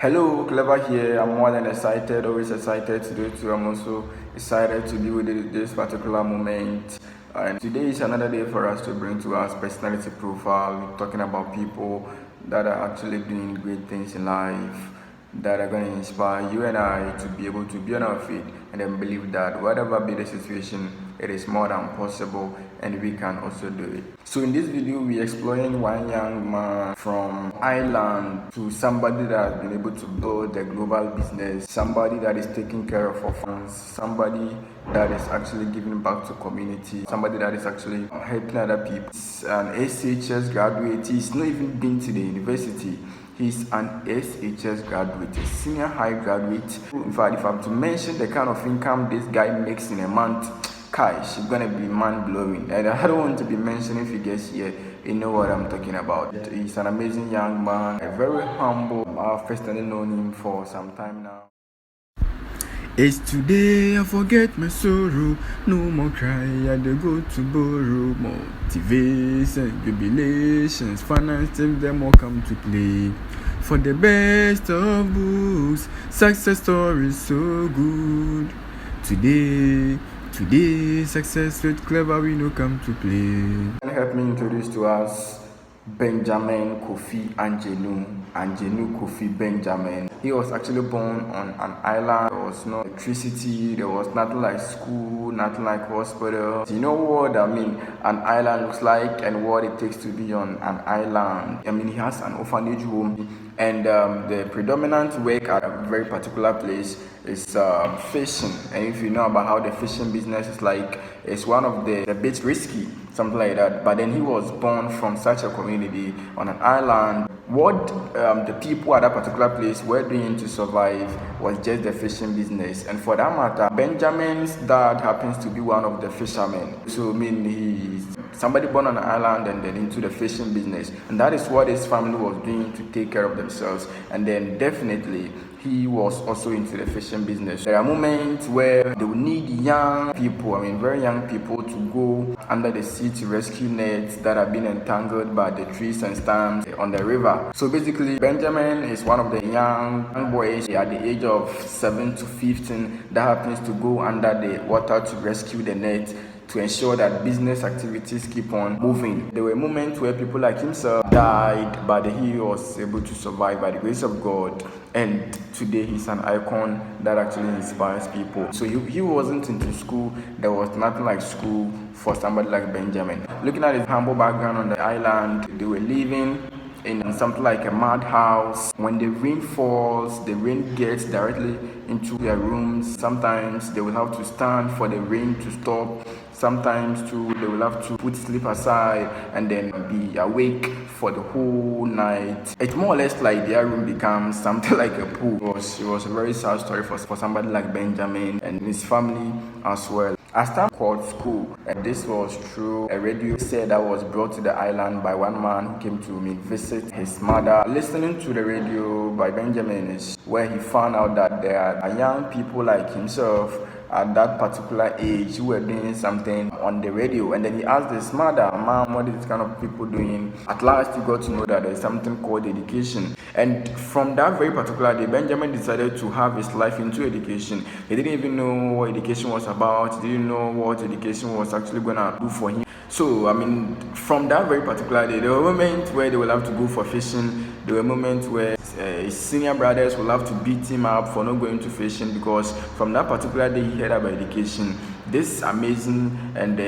Hello, Clever here. I'm more than excited, always excited today too. I'm also excited to be with this particular moment. And today is another day for us to bring to us personality profile. We're talking about people that are actually doing great things in life, that are going to inspire you and I to be able to be on our feet and then believe that whatever be the situation, it is more than possible and we can also do it. So in this video, we're exploring one young man from Ireland to somebody that has been able to build a global business, somebody that is taking care of orphans, somebody that is actually giving back to community, somebody that is actually helping other people. He's an SHS graduate. He's not even been to the university. He's an SHS graduate, a senior high graduate. In fact, if I'm to mention the kind of income this guy makes in a month, Kai, she's gonna be mind-blowing. And I don't want to be mentioning figures here. You know what I'm talking about. He's an amazing young man, a very humble. I've personally known him for some time now. It's today I forget my sorrow, no more cry, I dey go to borrow. Motivation, jubilations, finances, them all come to play. For the best of books, success stories so good. Today, success with Clever we no come to play. Help me introduce to us Benjamin Kofi Angenu Kofi Benjamin. He was actually born on an island. There was no electricity, there was nothing like school, nothing like hospital. You know what I mean an island looks like and what it takes to be on an island. I mean, he has an orphanage home, and the predominant work at a very particular place is fishing. And if you know about how the fishing business is like, it's one of the bit risky, something like that. But then he was born from such a community on an island. What the people at that particular place were doing to survive was just the fishing business. And for that matter, Benjamin's dad happens to be one of the fishermen. So I mean, he's somebody born on an island and then into the fishing business. And that is what his family was doing to take care of themselves. And then definitely he was also into the fishing business. There are moments where they will need young people, very young people, to go under the sea to rescue nets that have been entangled by the trees and stumps on the river. So basically, Benjamin is one of the young boys at the age of 7 to 15 that happens to go under the water to rescue the net, to ensure that business activities keep on moving. There were moments where people like himself died, but he was able to survive by the grace of God. And today he's an icon that actually inspires people. So he wasn't into school. There was nothing like school for somebody like Benjamin. Looking at his humble background on the island, they were living in something like a madhouse. When the rain falls, the rain gets directly into their rooms. Sometimes they will have to stand for the rain to stop. Sometimes too, they will have to put sleep aside and then be awake for the whole night. It's more or less like their room becomes something like a pool. It was a very sad story for somebody like Benjamin and his family as well. As time called school, and this was through a radio set that was brought to the island by one man who came to visit his mother. Listening to the radio by Benjamin is where he found out that there are young people like himself at that particular age who were doing something on the radio. And then he asked his mother, "Mom, what is this kind of people doing?" At last he got to know that there's something called education. And from that very particular day, Benjamin decided to have his life into education. He didn't even know what education was about. He didn't know what education was actually gonna do for him. So from that very particular day, there were moments where they will have to go for fishing. There were moments where his senior brothers will have to beat him up for not going to fishing, because from that particular day he heard about education. This amazing and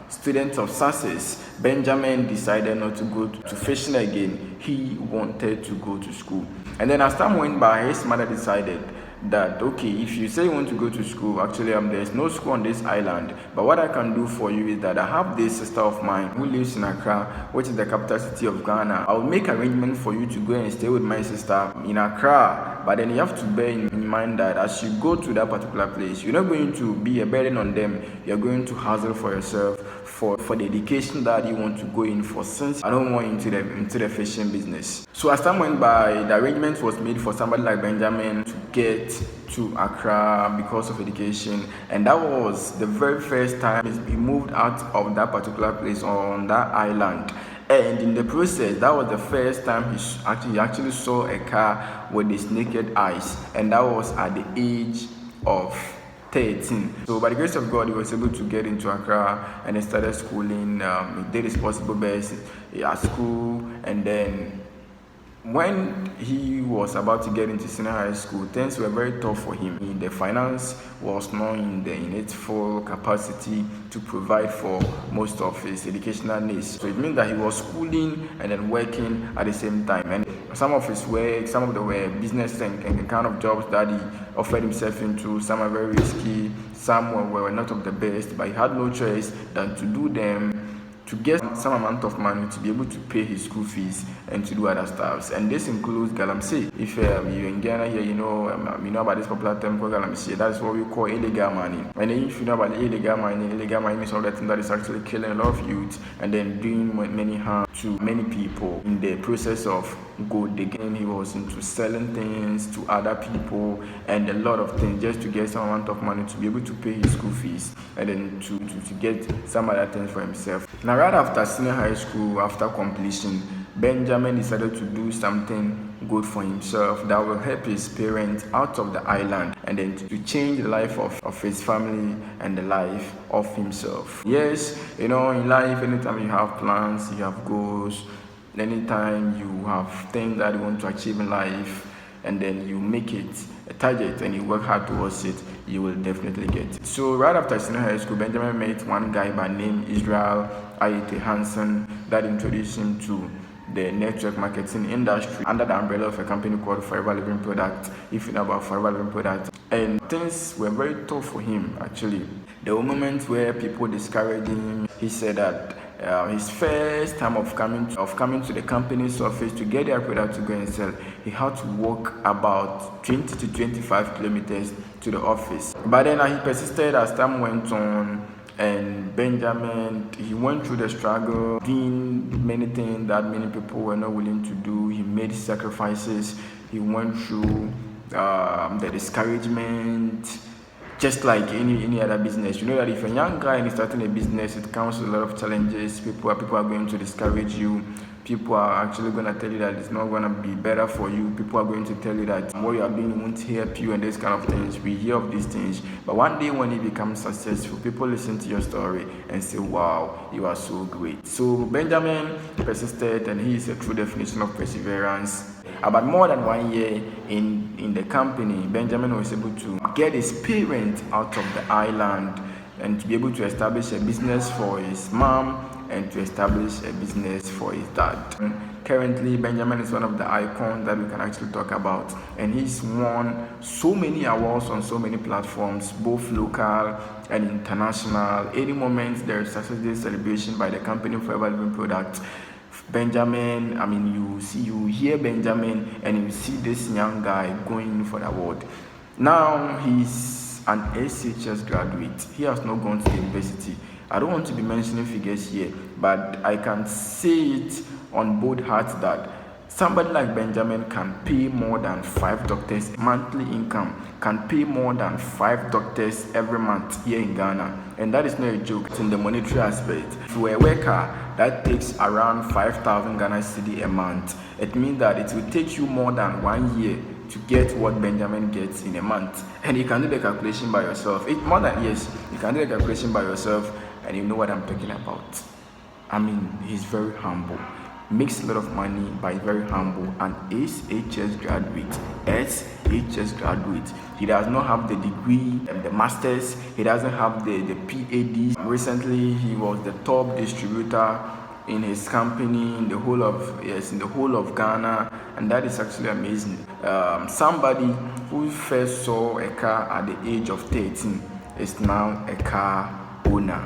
student of success, Benjamin decided not to go to fishing again. He wanted to go to school. And then as time went by, his mother decided that, okay, if you say you want to go to school, actually there's no school on this island, but what I can do for you is that I have this sister of mine who lives in Accra, which is the capital city of Ghana. I'll make arrangement for you to go and stay with my sister in Accra. But then you have to bear in mind that as you go to that particular place, you're not going to be a burden on them. You're going to hustle for yourself for the education that you want to go in for, since I don't want into the fishing business. So as time went by, the arrangement was made for somebody like Benjamin to get to Accra because of education, and that was the very first time he moved out of that particular place on that island. And in the process, that was the first time he actually saw a car with his naked eyes, and that was at the age of 13. So by the grace of God, he was able to get into Accra, and he started schooling. He did his possible best at school, and then when he was about to get into senior high school, things were very tough for him. The finance was not in its full capacity to provide for most of his educational needs. So it means that he was schooling and then working at the same time. And some of his work, some of the business and kind of jobs that he offered himself into, some are very risky, some were not of the best, but he had no choice than to do them to get some amount of money to be able to pay his school fees and to do other stuff. And this includes galamsey. If you're in Ghana here, you know about this popular term called galamsey. That's what we call illegal mining. And then if you know about illegal mining is all that thing that is actually killing a lot of youth and then doing many harm to many people. In the process of gold digging, he was into selling things to other people and a lot of things just to get some amount of money to be able to pay his school fees and then to get some other things for himself. Now, right after senior high school, after completion, Benjamin decided to do something good for himself that will help his parents out of the island and then to change the life of his family and the life of himself. Yes, in life, anytime you have plans, you have goals, anytime you have things that you want to achieve in life, and then you make it a target and you work hard towards it, you will definitely get it. So right after senior high school, Benjamin met one guy by name Israel Ayete Hansen that introduced him to the network marketing industry under the umbrella of a company called Forever Living Product, if you know about Forever Living Product. And things were very tough for him, actually. There were moments where people discouraged him. He said that his first time of coming to the company's office to get their product to go and sell, he had to walk about 20 to 25 kilometers to the office. But then he persisted as time went on, and Benjamin, he went through the struggle, doing many things that many people were not willing to do. He made sacrifices. He went through the discouragement, just like any other business. You know that if a young guy is starting a business, it comes with a lot of challenges. People are going to discourage you. People are actually going to tell you that it's not going to be better for you. People are going to tell you that what you are doing won't help you and these kind of things. We hear of these things. But one day when you become successful, people listen to your story and say, wow, you are so great. So Benjamin persisted, and he is a true definition of perseverance. About more than 1 year in the company, Benjamin was able to get his parents out of the island and to be able to establish a business for his mom and to establish a business for his dad. Currently, Benjamin is one of the icons that we can actually talk about, and he's won so many awards on so many platforms, both local and international. Any moment there is Success Day celebration by the company Forever Living Product, Benjamin, you hear Benjamin and you see this young guy going for the award. Now he's an SHS graduate. He has not gone to the university. I don't want to be mentioning figures here, but I can say it on both hearts that somebody like Benjamin can pay more than 5 doctors monthly income, can pay more than 5 doctors every month here in Ghana. And that is not a joke. It's in the monetary aspect. If you are a worker, that takes around 5,000 Ghana cedi a month. It means that it will take you more than 1 year to get what Benjamin gets in a month. And you can do the calculation by yourself. You can do the calculation by yourself, and you know what I'm talking about. He's very humble, makes a lot of money, but very humble. An SHS graduate. He does not have the degree and the masters. He doesn't have the PhD. Recently, he was the top distributor in his company in the whole of Ghana, and that is actually amazing. Somebody who first saw a car at the age of 13 is now a car owner.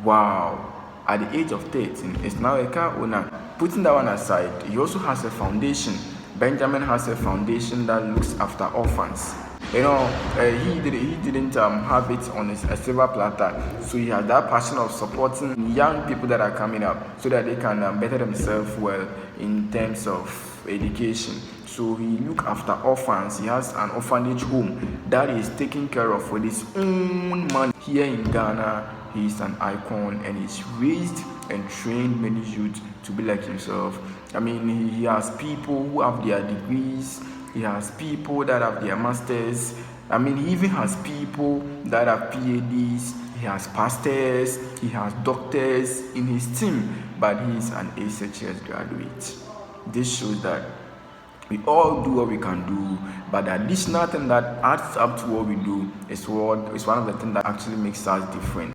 Wow. At the age of 13, is now a car owner. Putting that one aside, he also has a foundation. Benjamin has a foundation that looks after orphans. He didn't have it on a silver platter. So he has that passion of supporting young people that are coming up so that they can better themselves well in terms of education. So he looks after orphans. He has an orphanage home that is taken care of with his own money here in Ghana. He's an icon, and he's raised and trained many youth to be like himself. I mean, he has people who have their degrees, he has people that have their masters. I mean, he even has people that have PhDs. He has pastors, he has doctors in his team, but he is an SHS graduate. This shows that we all do what we can do, but the additional thing that adds up to what we do is one of the things that actually makes us different.